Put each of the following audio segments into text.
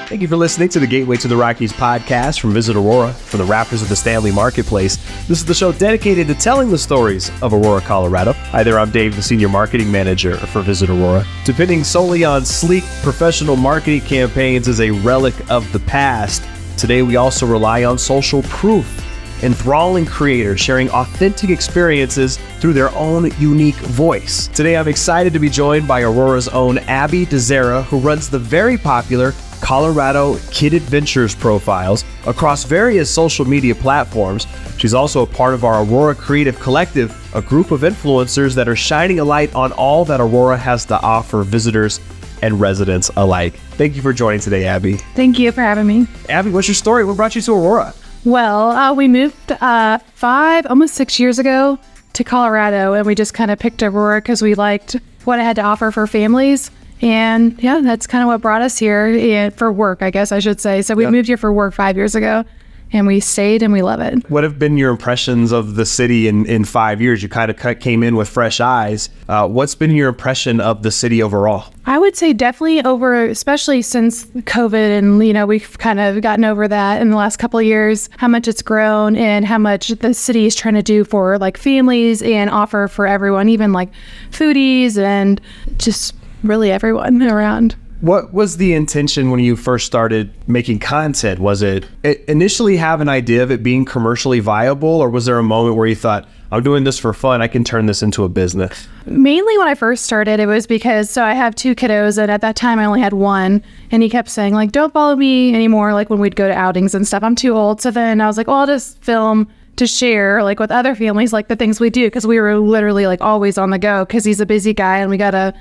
Thank you for listening to the Gateway to the Rockies podcast from Visit Aurora from the Raptors of the Stanley Marketplace. This is the show dedicated to telling the stories of Aurora, Colorado. Hi there, I'm Dave, the Senior Marketing Manager for Visit Aurora. Depending solely on sleek professional marketing campaigns is a relic of the past. Today, we also rely on social proof, enthralling creators sharing authentic experiences through their own unique voice. Today, I'm excited to be joined by Aurora's own Abbie Dzara, who runs the very popular Colorado Kid Adventures profiles across various social media platforms. She's also a part of our Aurora Creative Collective, a group of influencers that are shining a light on all that Aurora has to offer visitors and residents alike. Thank you for joining today, Abbie. Thank you for having me. Abbie, what's your story? What brought you to Aurora? Well, we moved almost 6 years ago to Colorado, and we just kind of picked Aurora because we liked what it had to offer for families. And yeah, that's kind of what brought us here, and for work, I guess I should say. So we moved here for work 5 years ago, and we stayed and we love it. What have been your impressions of the city in 5 years? You kind of came in with fresh eyes. What's been your impression of the city overall? I would say definitely especially since COVID, and we've kind of gotten over that in the last couple of years, how much it's grown and how much the city is trying to do for like families and offer for everyone, even like foodies and just really everyone around. What was the intention when you first started making content? Was it initially have an idea of it being commercially viable, or was there a moment where you thought, I'm doing this for fun, I can turn this into a business? Mainly when I first started, it was because, I have two kiddos, and at that time I only had one, and he kept saying like, don't follow me anymore, like when we'd go to outings and stuff, I'm too old. So then I was like, well, I'll just film to share like with other families, like the things we do, because we were literally like always on the go, because he's a busy guy and we gotta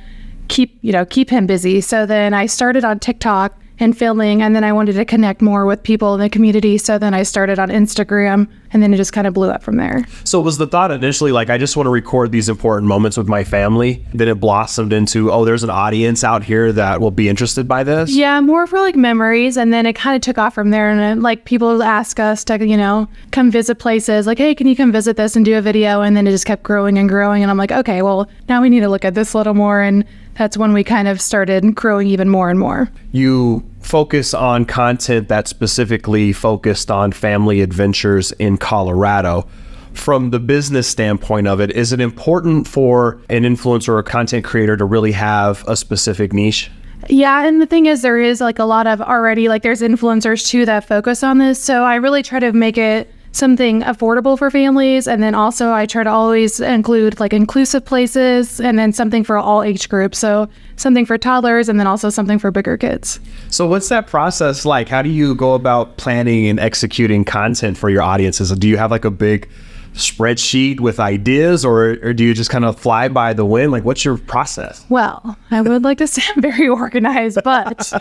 keep him busy. So then I started on TikTok and filming, and then I wanted to connect more with people in the community. So then I started on Instagram, and then it just kind of blew up from there. So was the thought initially like, I just want to record these important moments with my family? Then it blossomed into, there's an audience out here that will be interested by this? Yeah, more for like memories. And then it kind of took off from there. And like people ask us to, come visit places like, hey, can you come visit this and do a video? And then it just kept growing and growing. And I'm like, okay, well, now we need to look at this a little more. And that's when we kind of started growing even more and more. You focus on content that's specifically focused on family adventures in Colorado. From the business standpoint of it, is it important for an influencer or a content creator to really have a specific niche? Yeah, and the thing is, there is like a lot of already, like there's influencers too that focus on this. So I really try to make it something affordable for families. And then also I try to always include like inclusive places, and then something for all age groups. So something for toddlers, and then also something for bigger kids. So what's that process like? How do you go about planning and executing content for your audiences? Do you have like a big spreadsheet with ideas, or do you just kind of fly by the wind? Like, what's your process? Well, I would like to say I'm very organized, but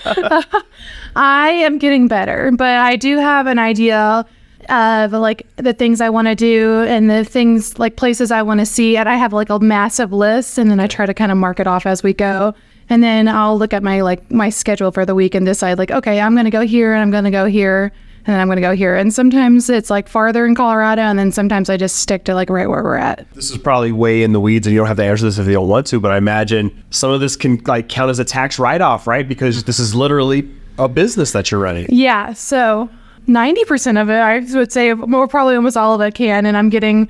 I am getting better. But I do have an idea of like the things I want to do and the things like places I want to see, and I have like a massive list, and then I try to kind of mark it off as we go. And then I'll look at my schedule for the week and decide like, okay, I'm going to go here, and I'm going to go here, and then I'm going to go here. And sometimes it's like farther in Colorado, and then sometimes I just stick to like right where we're at. This is probably way in the weeds, and you don't have to answer this if you don't want to, but I imagine some of this can like count as a tax write-off, right? Because this is literally a business that you're running. Yeah, so 90% of it, I would say, more probably almost all of it can, and I'm getting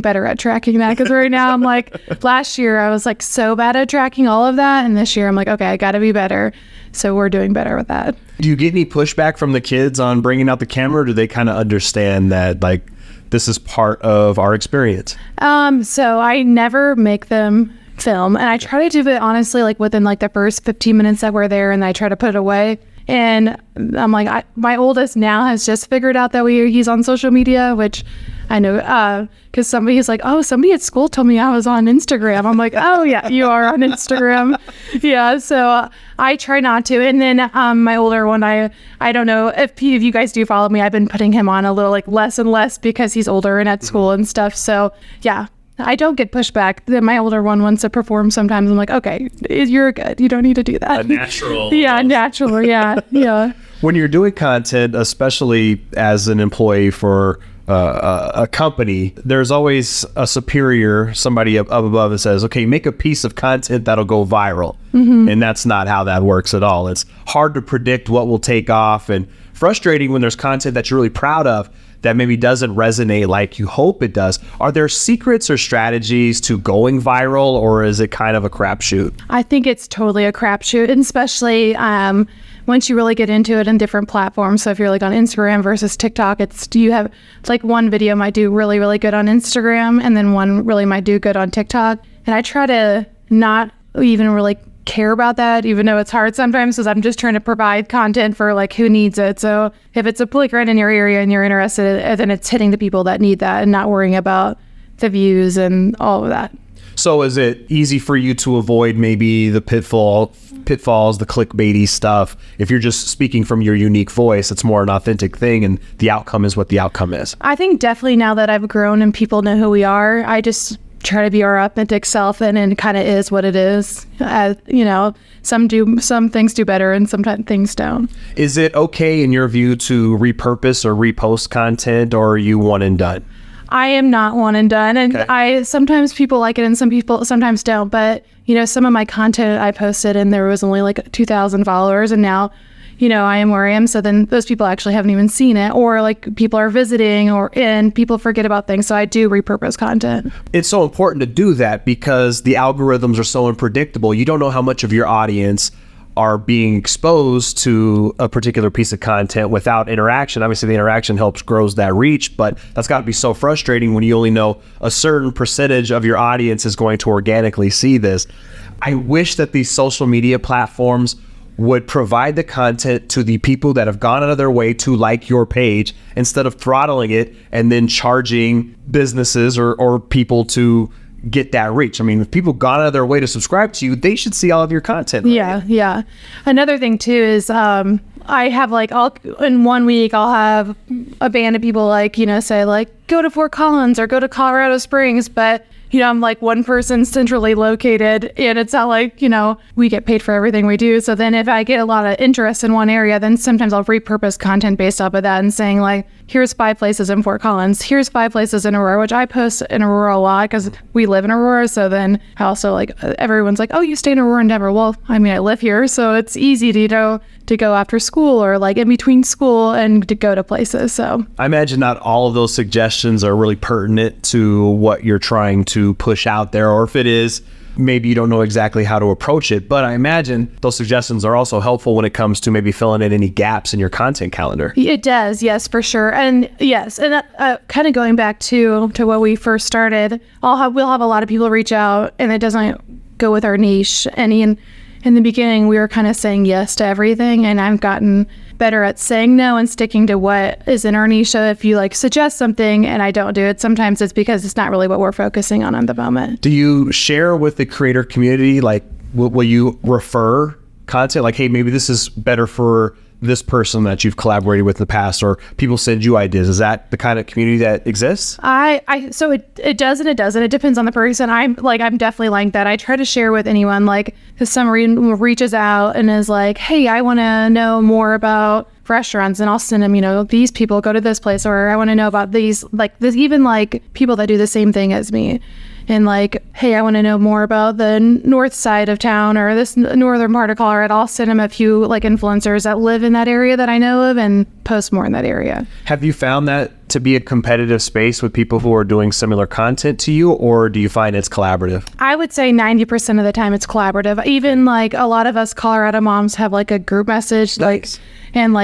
better at tracking that, because right now I'm like, last year I was like so bad at tracking all of that, and this year I'm like, okay, I got to be better. So we're doing better with that. Do you get any pushback from the kids on bringing out the camera, or do they kind of understand that like this is part of our experience? So I never make them film, and I try to do it honestly like within like the first 15 minutes that we're there, and I try to put it away. And I'm like, my oldest now has just figured out that he's on social media, which I know, because somebody's like, somebody at school told me I was on Instagram. I'm like, oh yeah, you are on Instagram. Yeah, so I try not to. And then my older one, I don't know if you guys do follow me, I've been putting him on a little like less and less because he's older and at school and stuff. So yeah, I don't get pushback. Then my older one wants to perform sometimes. I'm like, okay, you're good. You don't need to do that. A natural. Yeah, natural. Yeah, yeah. When you're doing content, especially as an employee for a company, there's always a superior, somebody up above that says, okay, make a piece of content that'll go viral. And that's not how that works at all. It's hard to predict what will take off, and frustrating when there's content that you're really proud of that maybe doesn't resonate like you hope it does. Are there secrets or strategies to going viral, or is it kind of a crapshoot? I think it's totally a crapshoot, and especially once you really get into it in different platforms. So if you're like on Instagram versus TikTok, it's like one video might do really, really good on Instagram, and then one really might do good on TikTok. And I try to not even really care about that, even though it's hard sometimes, because I'm just trying to provide content for like who needs it. So if it's a right in your area and you're interested, then it's hitting the people that need that and not worrying about the views and all of that. So is it easy for you to avoid maybe the pitfalls, the clickbaity stuff? If you're just speaking from your unique voice, it's more an authentic thing, and the outcome is what the outcome is. I think definitely now that I've grown and people know who we are, I just try to be our authentic self, and it kind of is what it is. Some things do better and sometimes things don't. Is it okay in your view to repurpose or repost content, or are you one and done? I am not one and done, and okay. Sometimes people like it and some people sometimes don't, but some of my content I posted and there was only like 2,000 followers, and now I am where I am. So then those people actually haven't even seen it, or like people are visiting, and people forget about things. So I do repurpose content. It's so important to do that because the algorithms are so unpredictable. You don't know how much of your audience are being exposed to a particular piece of content without interaction. Obviously the interaction grows that reach, but that's got to be so frustrating when you only know a certain percentage of your audience is going to organically see this. I wish that these social media platforms would provide the content to the people that have gone out of their way to like your page, instead of throttling it and then charging businesses or people to get that reach. I mean, if people gone out of their way to subscribe to you, they should see all of your content. Right? Yeah. Another thing too is I have in 1 week I'll have a band of people say like go to Fort Collins or go to Colorado Springs, but I'm like one person centrally located, and it's not like, we get paid for everything we do. So then if I get a lot of interest in one area, then sometimes I'll repurpose content based off of that and saying like, here's 5 places in Fort Collins, here's 5 places in Aurora, which I post in Aurora a lot because we live in Aurora. So then I also everyone's like, oh, you stay in Aurora and Denver. Well, I mean, I live here, so it's easy to go after school or like in between school and to go to places. So I imagine not all of those suggestions are really pertinent to what you're trying to push out there, or if it is, maybe you don't know exactly how to approach it. But I imagine those suggestions are also helpful when it comes to maybe filling in any gaps in your content calendar. It does, yes, for sure. And yes, and kind of going back to what we first started, we'll have a lot of people reach out and it doesn't go with our niche. And in the beginning, we were kind of saying yes to everything, and I've gotten better at saying no and sticking to what is in our niche. So if you suggest something and I don't do it, sometimes it's because it's not really what we're focusing on the moment. Do you share with the creator community, will you refer content like, hey, maybe this is better for this person that you've collaborated with in the past, or people send you ideas? Is that the kind of community that exists? So it does and it doesn't. It depends on the person. I'm definitely like that. I try to share with anyone, if someone reaches out and is like, hey, I want to know more about restaurants, and I'll send them, these people go to this place, or I want to know about these, even people that do the same thing as me. And hey, I want to know more about the north side of town or this northern part of Colorado. I'll send them a few influencers that live in that area that I know of and post more in that area. Have you found that to be a competitive space with people who are doing similar content to you, or do you find it's collaborative? I would say 90% of the time it's collaborative. Even a lot of us Colorado moms have a group message, nice. And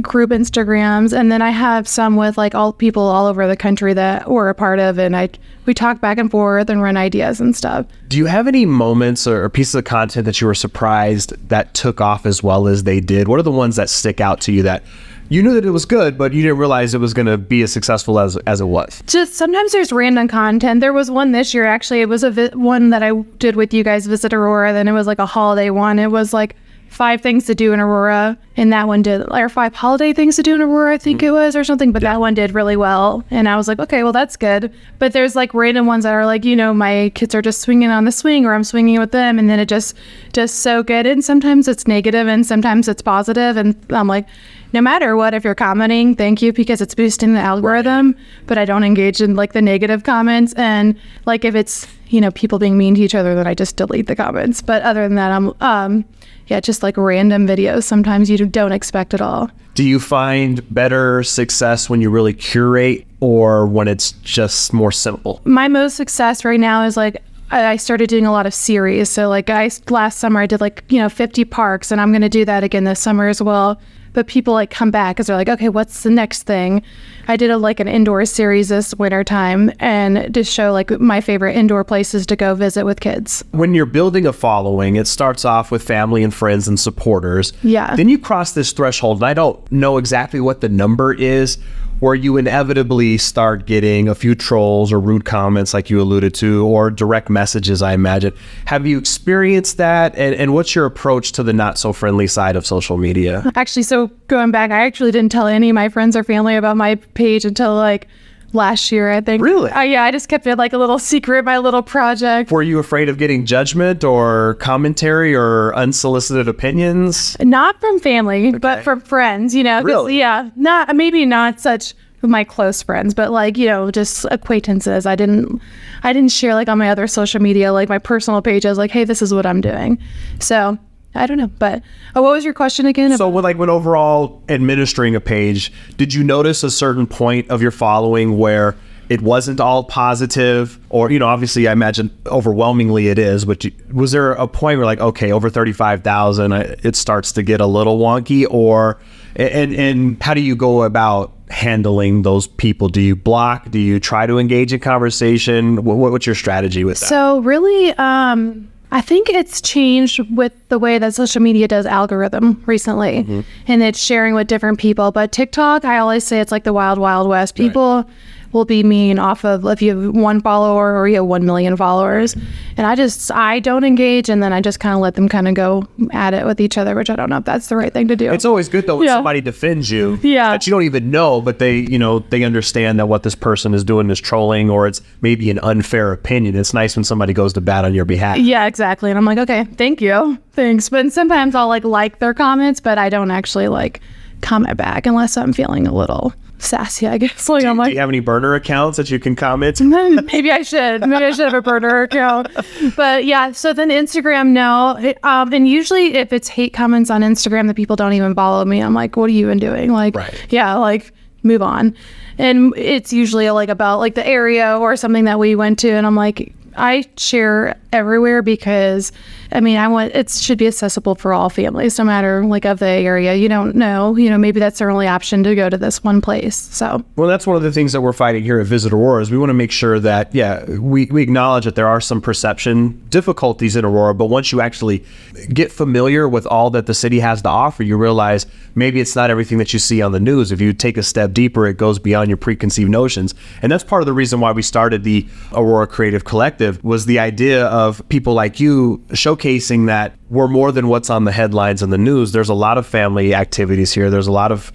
group Instagrams, and then I have some with all people all over the country that we're a part of, and we talk back and forth and run ideas and stuff. Do you have any moments or pieces of content that you were surprised that took off as well as they did? What are the ones that stick out to you that you knew that it was good, but you didn't realize it was going to be as successful as it was? Just sometimes there's random content. There was one this year, actually. It was one that I did with you guys, Visit Aurora. Then it was a holiday one. It was 5 things to do in Aurora, and that one did, or 5 holiday things to do in Aurora, I think it was, or something, but that one did really well, and I was like, okay, well, that's good. But there's random ones that are my kids are just swinging on the swing, or I'm swinging with them, and then it just so good. And sometimes it's negative and sometimes it's positive, and I'm like, no matter what, if you're commenting, thank you, because it's boosting the algorithm, but I don't engage in like the negative comments. And like if it's, people being mean to each other, then I just delete the comments. But other than that, I'm just like random videos sometimes you don't expect at all. Do you find better success when you really curate or when it's just more simple? My most success right now is like I started doing a lot of series. So like last summer I did 50 parks, and I'm going to do that again this summer as well. But people like come back because they're like, okay, what's the next thing? I did an indoor series this winter time and to show like my favorite indoor places to go visit with kids. When you're building a following, it starts off with family and friends and supporters. Yeah. Then you cross this threshold, and I don't know exactly what the number is, where you inevitably start getting a few trolls or rude comments like you alluded to, or direct messages, I imagine. Have you experienced that? And what's your approach to the not so friendly side of social media? Actually, so going back, I actually didn't tell any of my friends or family about my page until last year, I think. Really? I just kept it like a little secret, my little project. Were you afraid of getting judgment or commentary or unsolicited opinions? Not from family, but from friends, 'cause, Really? Yeah, maybe not such my close friends, but just acquaintances. I didn't share on my other social media, my personal pages, hey, this is what I'm doing. So I don't know, but what was your question again? So when overall administering a page, did you notice a certain point of your following where it wasn't all positive? Or, obviously I imagine overwhelmingly it is, but was there a point where okay, over 35,000, it starts to get a little wonky? Or, and how do you go about handling those people? Do you block? Do you try to engage in conversation? What's your strategy with that? So really, I think it's changed with the way that social media does algorithm recently, and it's sharing with different people. But TikTok, I always say it's like the wild, wild west. People will be mean off of if you have one follower or you have 1 million followers. And I don't engage, and then I just kind of let them kind of go at it with each other, which I don't know if that's the right thing to do. It's always good though when somebody defends you that you don't even know, but they understand that what this person is doing is trolling, or it's maybe an unfair opinion. It's nice when somebody goes to bat on your behalf. Yeah, exactly. And I'm like, okay, thank you. Thanks. But sometimes I'll like their comments, but I don't actually comment back unless I'm feeling a little sassy, I guess. Do you have any burner accounts that you can comment? Maybe I should. Maybe I should have a burner account. But yeah, so then Instagram, no. And usually if it's hate comments on Instagram that people don't even follow me, I'm like, what are you even doing? Move on. And it's usually about the area or something that we went to, and I'm like, I share everywhere because it should be accessible for all families, no matter of the area. You don't know, maybe that's their only option to go to this one place. So, well, that's one of the things that we're fighting here at Visit Aurora is we want to make sure that, we acknowledge that there are some perception difficulties in Aurora, but once you actually get familiar with all that the city has to offer, you realize maybe it's not everything that you see on the news. If you take a step deeper, it goes beyond your preconceived notions. And that's part of the reason why we started the Aurora Creative Collective, was the idea of people like you showcasing that we're more than what's on the headlines and the news. There's a lot of family activities here. There's a lot of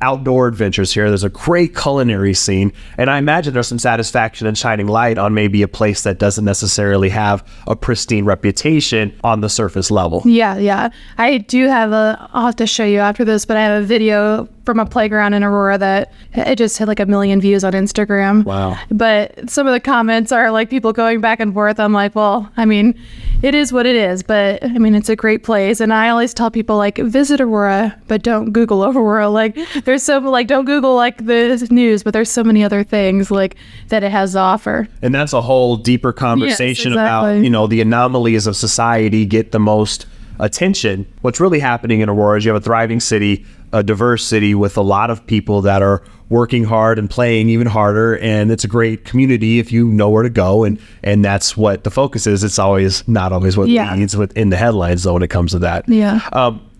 outdoor adventures here. There's a great culinary scene. And I imagine there's some satisfaction in shining light on maybe a place that doesn't necessarily have a pristine reputation on the surface level. Yeah. I do have I'll have to show you after this, but I have a video from a playground in Aurora that it just hit 1 million views on Instagram. Wow. But some of the comments are people going back and forth. I'm like, well, it is what it is, but it's a great place. And I always tell people visit Aurora, but don't Google Aurora. There's so don't Google the news, but there's so many other things that it has to offer. And that's a whole deeper conversation about, the anomalies of society get the most attention. What's really happening in Aurora is you have a thriving city, a diverse city with a lot of people that are working hard and playing even harder, and it's a great community if you know where to go, and that's what the focus is. It's not always what leads in the headlines though when it comes to that.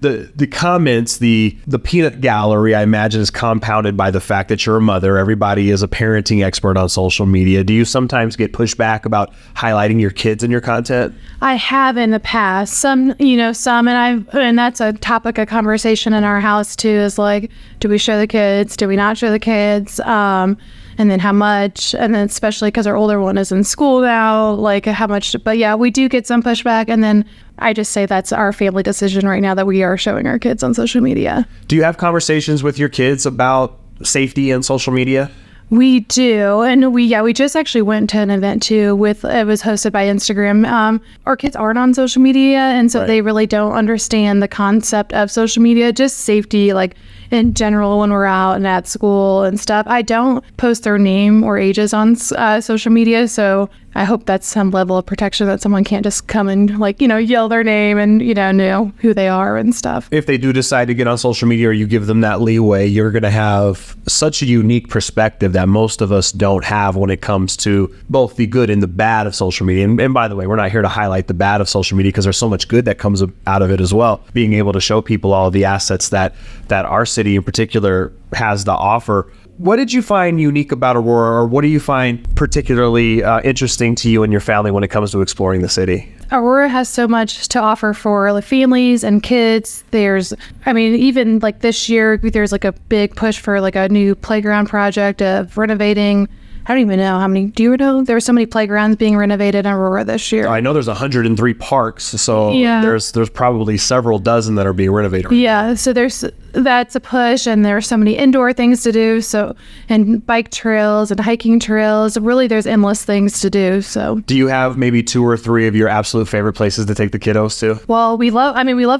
The comments, the peanut gallery, I imagine, is compounded by the fact that you're a mother. Everybody is a parenting expert on social media. Do you sometimes get pushback about highlighting your kids in your content? I have in the past. Some, and that's a topic of conversation in our house too, is do we show the kids? Do we not show the kids? and then how much, and then especially because our older one is in school now, like how much. But yeah, we do get some pushback, and then I just say that's our family decision right now that we are showing our kids on social media. Do you have conversations with your kids about safety and social media? We do, and we just actually went to an event too. It was hosted by Instagram. Our kids aren't on social media, and so they really don't understand the concept of social media, just safety, like in general when we're out and at school and stuff. I don't post their name or ages on social media, so I hope that's some level of protection that someone can't just come and yell their name and know who they are and stuff. If they do decide to get on social media or you give them that leeway, you're going to have such a unique perspective that most of us don't have when it comes to both the good and the bad of social media. And by the way, we're not here to highlight the bad of social media because there's so much good that comes out of it as well. Being able to show people all of the assets that our city in particular has to offer. What did you find unique about Aurora, or what do you find particularly interesting to you and your family when it comes to exploring the city? Aurora has so much to offer for families and kids. Even like this year, there's like a big push for like a new playground project of renovating. I don't even know how many. Do you know? There were so many playgrounds being renovated in Aurora this year. I know there's 103 parks, so there's probably several dozen that are being renovated. Yeah, so that's a push, and there are so many indoor things to do. So, and bike trails and hiking trails. Really, there's endless things to do. So, do you have maybe 2 or 3 of your absolute favorite places to take the kiddos to? Well, we love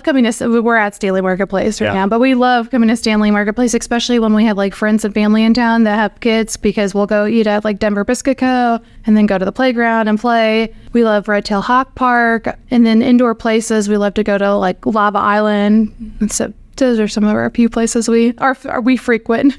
coming to. We're at Stanley Marketplace right now, but we love coming to Stanley Marketplace, especially when we have like friends and family in town that have kids, because we'll go eat at like Denver Biscuit Co. and then go to the playground and play. We love Red Tail Hawk Park, and then indoor places. We love to go to like Lava Island. And so those are some of our few places we frequent.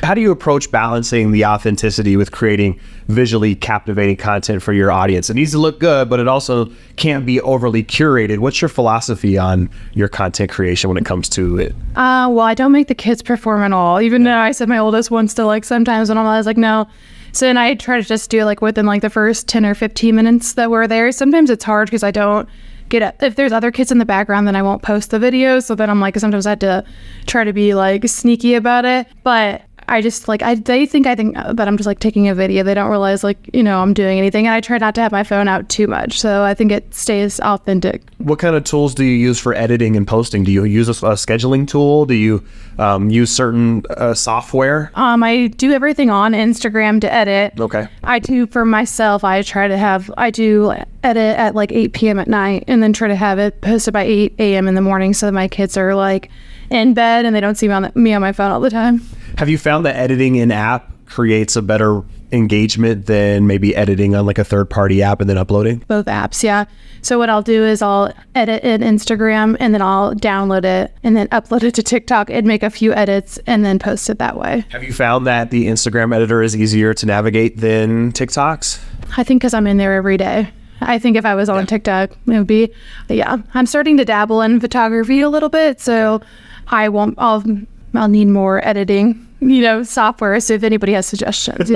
How do you approach balancing the authenticity with creating visually captivating content for your audience? It needs to look good, but it also can't be overly curated. What's your philosophy on your content creation when it comes to it? Well, I don't make the kids perform at all, even though I said my oldest wants to, like, sometimes when I was like, no. So then I try to just do like within like the first 10 or 15 minutes that we're there. Sometimes it's hard because I don't if there's other kids in the background, then I won't post the video. So then I'm like, sometimes I have to try to be like sneaky about it. But I just like, they think that I'm just like taking a video. They don't realize like, I'm doing anything. And I try not to have my phone out too much. So I think it stays authentic. What kind of tools do you use for editing and posting? Do you use a scheduling tool? Do you use certain software? I do everything on Instagram to edit. Okay. I do for myself. I do edit at like 8 p.m. at night and then try to have it posted by 8 a.m. in the morning so that my kids are like in bed and they don't see me on my phone all the time. Have you found that editing in app creates a better engagement than maybe editing on like a third-party app and then uploading? Both apps, yeah. So what I'll do is I'll edit in Instagram and then I'll download it and then upload it to TikTok and make a few edits and then post it that way. Have you found that the Instagram editor is easier to navigate than TikTok's? I think because I'm in there every day. I think if I was on TikTok, it would be, I'm starting to dabble in photography a little bit, so I'll need more editing, software. So if anybody has suggestions,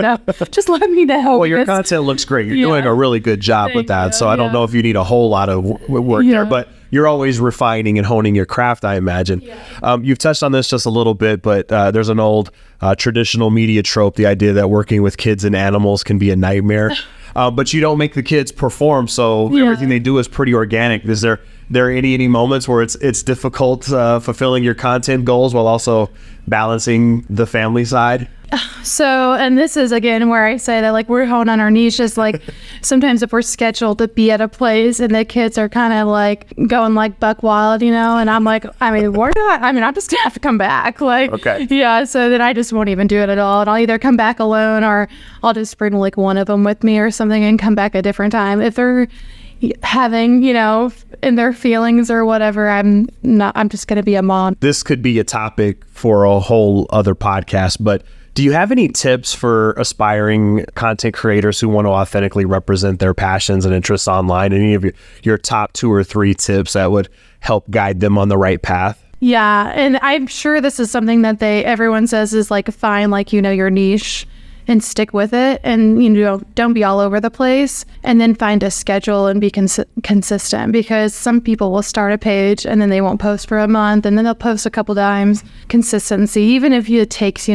just let me know. Well, your content looks great. You're doing a really good job with that. So I don't know if you need a whole lot of work there, but you're always refining and honing your craft, I imagine. Yeah. You've touched on this just a little bit, but there's an old traditional media trope, the idea that working with kids and animals can be a nightmare. But you don't make the kids perform, so everything they do is pretty organic. Is there any moments where it's difficult fulfilling your content goals while also balancing the family side? So, and this is again where I say that like we're honing on our niches. Like sometimes if we're scheduled to be at a place and the kids are kind of like going like buck wild, and I'm like, we're not. I'm just gonna have to come back. Like, okay. Yeah. So then I just won't even do it at all, and I'll either come back alone or I'll just bring like one of them with me or something and come back a different time if they're having, in their feelings or whatever. I'm just going to be a mom. This could be a topic for a whole other podcast, but do you have any tips for aspiring content creators who want to authentically represent their passions and interests online? Any of your top 2 or 3 tips that would help guide them on the right path? Yeah. And I'm sure this is something that everyone says is like, find like, your niche and stick with it, and don't be all over the place, and then find a schedule and be consistent, because some people will start a page and then they won't post for a month and then they'll post a couple times. Consistency, even if it takes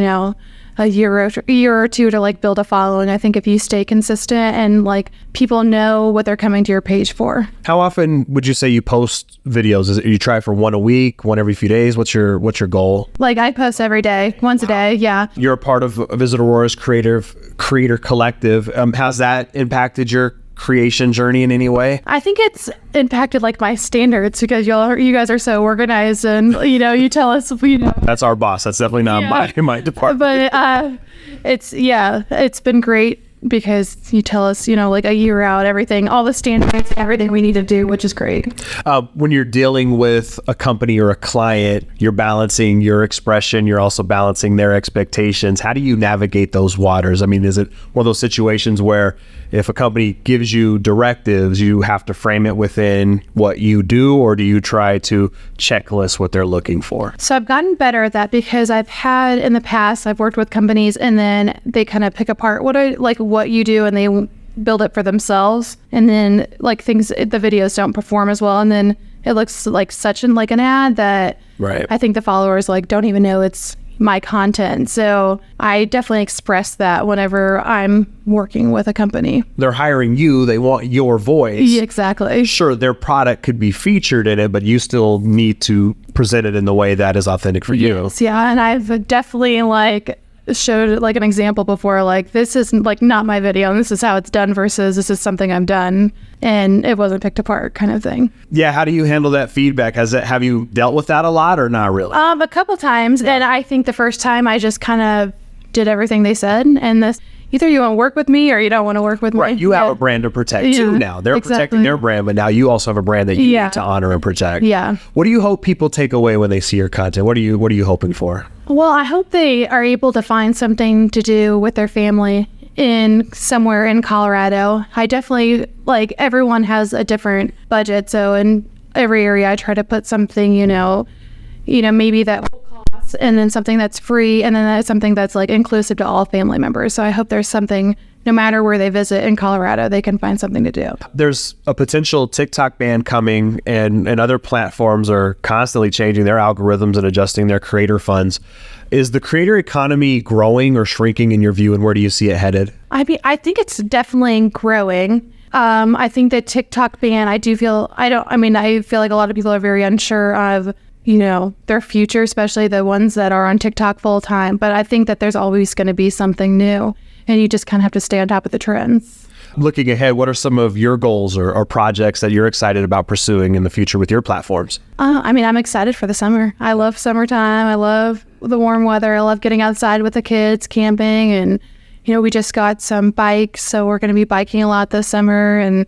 a year or two to like build a following. I think if you stay consistent and like people know what they're coming to your page for. How often would you say you post videos? Is it you try for one a week, one every few days? What's your goal? Like I post every day, once a day. Yeah. You're a part of Visit Aurora's creator collective. Has that impacted your creation journey in any way? I think it's impacted like my standards because you guys are so organized and you tell us That's our boss. That's definitely not my department. But it's been great because you tell us like a year out everything, all the standards, everything we need to do, which is great. When you're dealing with a company or a client, you're balancing your expression, you're also balancing their expectations. How do you navigate those waters? I mean, is it one of those situations where if a company gives you directives, you have to frame it within what you do, or do you try to checklist what they're looking for? So I've gotten better at that because I've had in the past, I've worked with companies and then they kind of pick apart what you do and they build it for themselves. And then like the videos don't perform as well. And then it looks like such an ad that I think the followers don't even know it's my content. So I definitely express that whenever I'm working with a company. They're hiring you, they want your voice. Yeah, exactly. Sure, their product could be featured in it, but you still need to present it in the way that is authentic for you. Yes, yeah, and I've definitely showed an example before, this is not my video and this is how it's done versus this is something I've done and it wasn't picked apart kind of thing. Yeah, how do you handle that feedback? Have you dealt with that a lot or not really? A couple times, and I think the first time I just kind of did everything they said, and either you want to work with me or you don't want to work with me. Right, you have a brand to protect too now. They're protecting their brand, but now you also have a brand that you need to honor and protect. Yeah. What do you hope people take away when they see your content? What are you hoping for? Well, I hope they are able to find something to do with their family somewhere in Colorado. I definitely, everyone has a different budget, so in every area I try to put something, maybe that will cost, and then something that's free, and then that's something that's inclusive to all family members. So I hope there's something, no matter where they visit in Colorado, they can find something to do. There's a potential TikTok ban coming, and other platforms are constantly changing their algorithms and adjusting their creator funds. Is the creator economy growing or shrinking in your view, and where do you see it headed? I think it's definitely growing. I think that TikTok ban, I feel like a lot of people are very unsure of their future, especially the ones that are on TikTok full time. But I think that there's always going to be something new, and you just kind of have to stay on top of the trends. Looking ahead, what are some of your goals or projects that you're excited about pursuing in the future with your platforms? I'm excited for the summer. I love summertime. I love the warm weather. I love getting outside with the kids, camping, and we just got some bikes, so we're going to be biking a lot this summer, and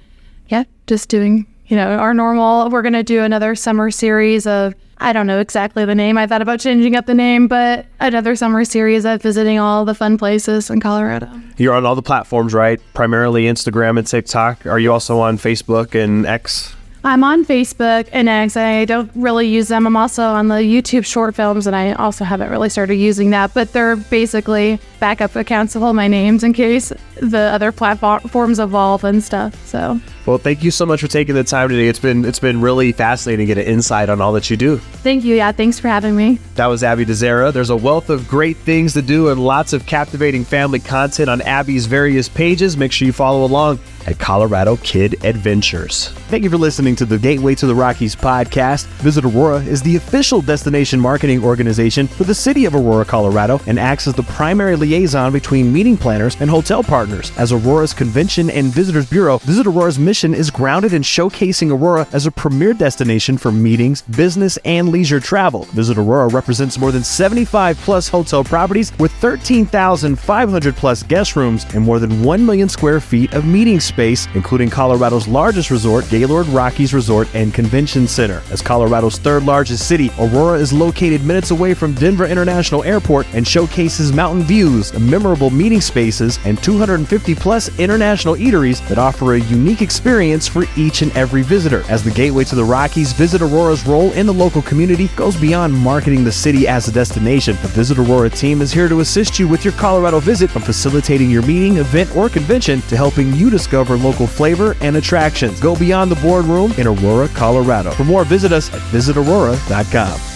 just doing our normal. We're going to do another summer series of, I don't know exactly the name. I thought about changing up the name, but another summer series of visiting all the fun places in Colorado. You're on all the platforms, right? Primarily Instagram and TikTok. Are you also on Facebook and X? I'm on Facebook and X. I don't really use them. I'm also on the YouTube short films, and I also haven't really started using that, but they're basically backup accounts to hold my names in case the other platforms evolve and stuff. So, well, thank you so much for taking the time today. It's been really fascinating to get an insight on all that you do. Thank you. Yeah, thanks for having me. That was Abbie Dzara. There's a wealth of great things to do and lots of captivating family content on Abbie's various pages. Make sure you follow along at Colorado Kid Adventures. Thank you for listening to the Gateway to the Rockies podcast. Visit Aurora is the official destination marketing organization for the city of Aurora, Colorado, and acts as the primary liaison between meeting planners and hotel partners. As Aurora's Convention and Visitors Bureau, Visit Aurora's mission is grounded in showcasing Aurora as a premier destination for meetings, business, and leisure travel. Visit Aurora represents more than 75 plus hotel properties with 13,500 plus guest rooms and more than 1 million square feet of meeting space, including Colorado's largest resort, Gaylord Rockies Resort and Convention Center. As Colorado's third largest city, Aurora is located minutes away from Denver International Airport and showcases mountain views, memorable meeting spaces, and 250 plus international eateries that offer a unique experience for each and every visitor. As the gateway to the Rockies, Visit Aurora's role in the local community goes beyond marketing the city as a destination. The Visit Aurora team is here to assist you with your Colorado visit, from facilitating your meeting, event, or convention to helping you discover local flavor and attractions. Go beyond the boardroom in Aurora, Colorado. For more, visit us at visitaurora.com.